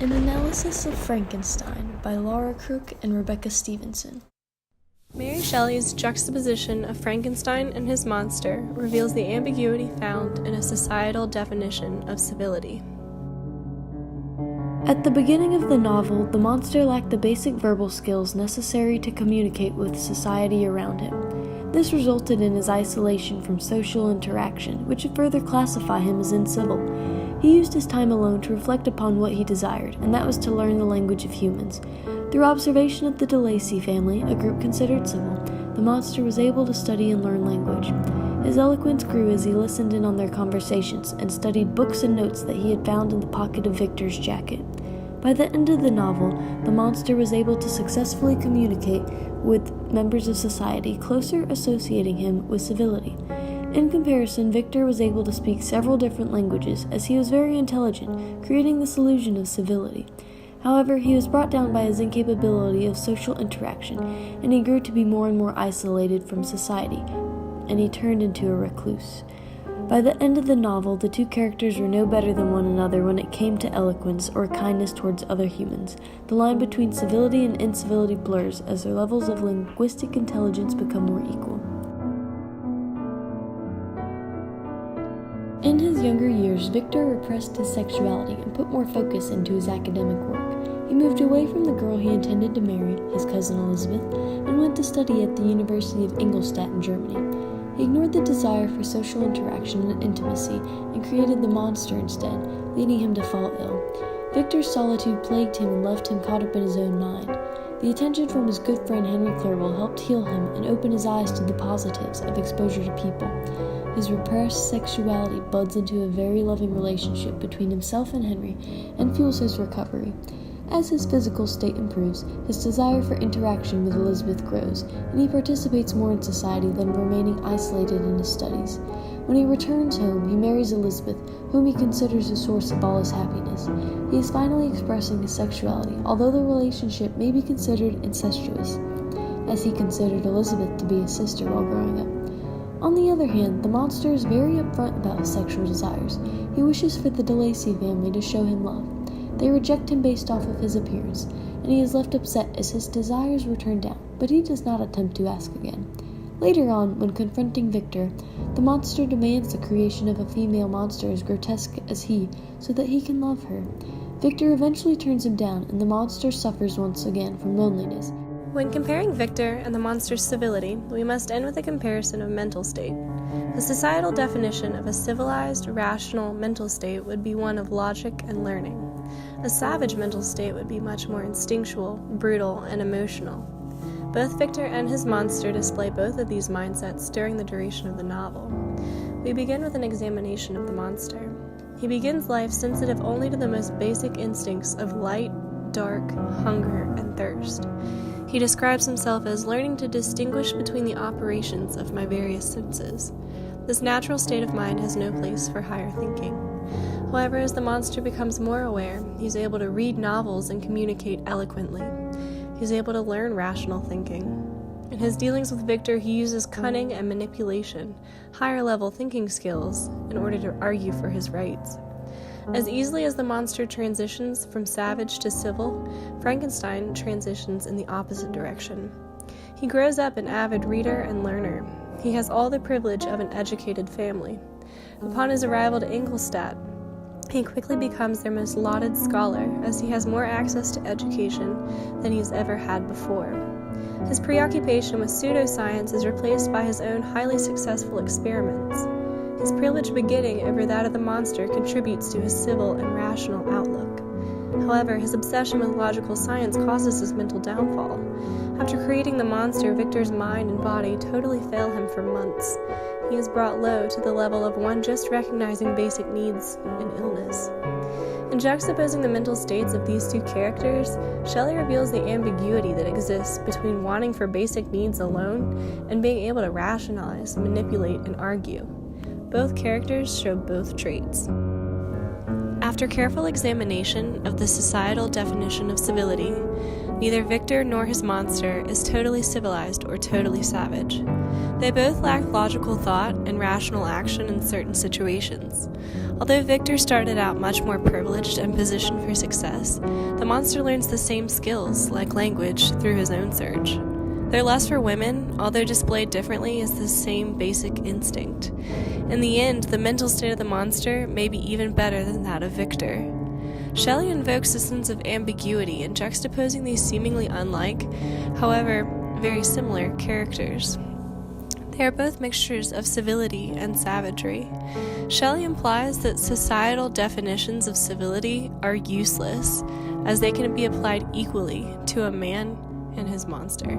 An Analysis of Frankenstein by Laura Crook and Rebecca Stevenson. Mary Shelley's juxtaposition of Frankenstein and his monster reveals the ambiguity found in a societal definition of civility. At the beginning of the novel, the monster lacked the basic verbal skills necessary to communicate with society around him. This resulted in his isolation from social interaction, which would further classify him as incivil. He used his time alone to reflect upon what he desired, and that was to learn the language of humans. Through observation of the de Lacy family, a group considered civil, the monster was able to study and learn language. His eloquence grew as he listened in on their conversations and studied books and notes that he had found in the pocket of Victor's jacket. By the end of the novel, the monster was able to successfully communicate with members of society, closer associating him with civility. In comparison, Victor was able to speak several different languages, as he was very intelligent, creating this illusion of civility. However, he was brought down by his incapability of social interaction, and he grew to be more and more isolated from society, and he turned into a recluse. By the end of the novel, the two characters were no better than one another when it came to eloquence or kindness towards other humans. The line between civility and incivility blurs as their levels of linguistic intelligence become more equal. In his younger years, Victor repressed his sexuality and put more focus into his academic work. He moved away from the girl he intended to marry, his cousin Elizabeth, and went to study at the University of Ingolstadt in Germany. He ignored the desire for social interaction and intimacy and created the monster instead, leading him to fall ill. Victor's solitude plagued him and left him caught up in his own mind. The attention from his good friend Henry Clerval helped heal him and open his eyes to the positives of exposure to people. His repressed sexuality buds into a very loving relationship between himself and Henry and fuels his recovery. As his physical state improves, his desire for interaction with Elizabeth grows, and he participates more in society than remaining isolated in his studies. When he returns home, he marries Elizabeth, whom he considers a source of all his happiness. He is finally expressing his sexuality, although the relationship may be considered incestuous, as he considered Elizabeth to be his sister while growing up. On the other hand, the monster is very upfront about his sexual desires. He wishes for the de Lacy family to show him love. They reject him based off of his appearance, and he is left upset as his desires were turned down, but he does not attempt to ask again. Later on, when confronting Victor, the monster demands the creation of a female monster as grotesque as he, so that he can love her. Victor eventually turns him down, and the monster suffers once again from loneliness. When comparing Victor and the monster's civility, we must end with a comparison of mental state. The societal definition of a civilized, rational mental state would be one of logic and learning. A savage mental state would be much more instinctual, brutal, and emotional. Both Victor and his monster display both of these mindsets during the duration of the novel. We begin with an examination of the monster. He begins life sensitive only to the most basic instincts of light, dark, hunger, and thirst. He describes himself as learning to distinguish between the operations of my various senses. This natural state of mind has no place for higher thinking. However, as the monster becomes more aware, he's able to read novels and communicate eloquently. He's able to learn rational thinking. In his dealings with Victor, he uses cunning and manipulation, higher-level thinking skills, in order to argue for his rights. As easily as the monster transitions from savage to civil, Frankenstein transitions in the opposite direction. He grows up an avid reader and learner. He has all the privilege of an educated family. Upon his arrival to Ingolstadt, he quickly becomes their most lauded scholar, as he has more access to education than he's ever had before. His preoccupation with pseudoscience is replaced by his own highly successful experiments. His privileged beginning over that of the monster contributes to his civil and rational outlook. However, his obsession with logical science causes his mental downfall. After creating the monster, Victor's mind and body totally fail him for months. He is brought low to the level of one just recognizing basic needs in illness. In juxtaposing the mental states of these two characters, Shelley reveals the ambiguity that exists between wanting for basic needs alone and being able to rationalize, manipulate, and argue. Both characters show both traits. After careful examination of the societal definition of civility, neither Victor nor his monster is totally civilized or totally savage. They both lack logical thought and rational action in certain situations. Although Victor started out much more privileged and positioned for success, the monster learns the same skills, like language, through his own search. Their lust for women, although displayed differently, is the same basic instinct. In the end, the mental state of the monster may be even better than that of Victor. Shelley invokes a sense of ambiguity in juxtaposing these seemingly unlike, however, very similar characters. They are both mixtures of civility and savagery. Shelley implies that societal definitions of civility are useless, as they can be applied equally to a man and his monster.